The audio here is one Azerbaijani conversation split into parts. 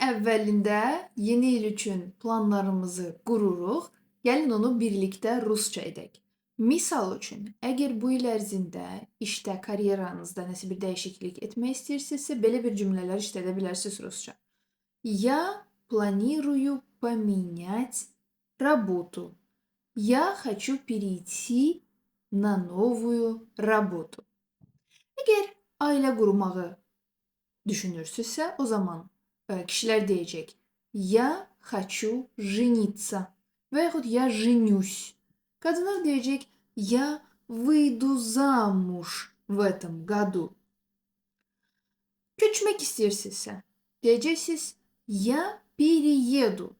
əvvəlində yeni il üçün planlarımızı qururuq. Gəlin onu birlikdə rusca edək. Misal üçün, əgər bu il ərzində işdə, karyeranızda nəsə bir dəyişiklik etmək istəyirsinizsə, belə bir cümlələr işlədə bilərsiniz rusca. Я планирую поменять работу. Я хочу перейти на новую работу. Əgər ailə qurmağı düşünürsünüzsə, o zaman kişilər deyəcək Я хочу жениться və yaxud я женюсь. Qadınlar deyəcək Я выйду замуж в этом году. Köçmək istəyirsinizsə, deyəcəksiniz Я перееду.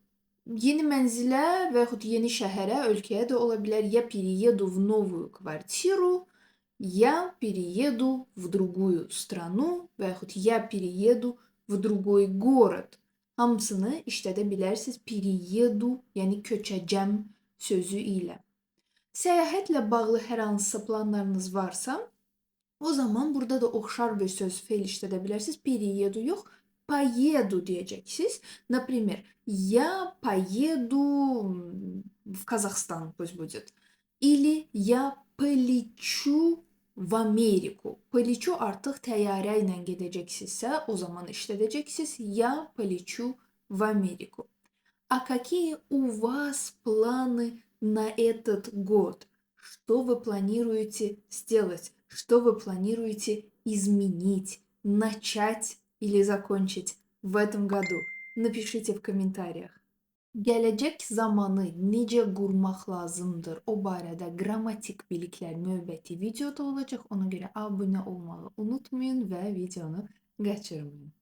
Yeni mənzilə və yaxud yeni şəhərə, ölkəyə də ola bilər. Я перееду в новую квартиру. Я перееду в другую страну və yaxud я перееду в другой город. Hamısını işlədə bilərsiniz перееду, yəni köçəcəm sözü ilə. Səyahətlə bağlı hər hansısa planlarınız varsa, o zaman burada da oxşar bir söz, fe'l işlədə bilərsiniz. Перееду yox, поеду deyəcəksiniz. Например, я поеду в Казахстан, пусть будет. Или я полечу в Америку. Полечу artıq təyyarə ilə gedəcəksinizsə, o zaman işlədəcəksiniz. Я полечу в Америку. А какие у вас планы на этот год? Что вы планируете сделать? Что вы планируете изменить, начать или закончить в этом году? Напишите в комментариях. Gələcək zamanı necə qurmaq lazımdır? O barədə qrammatik biliklər növbəti videoda olacaq. Ona görə abunə olmağı unutmayın və videonu qaçırmayın.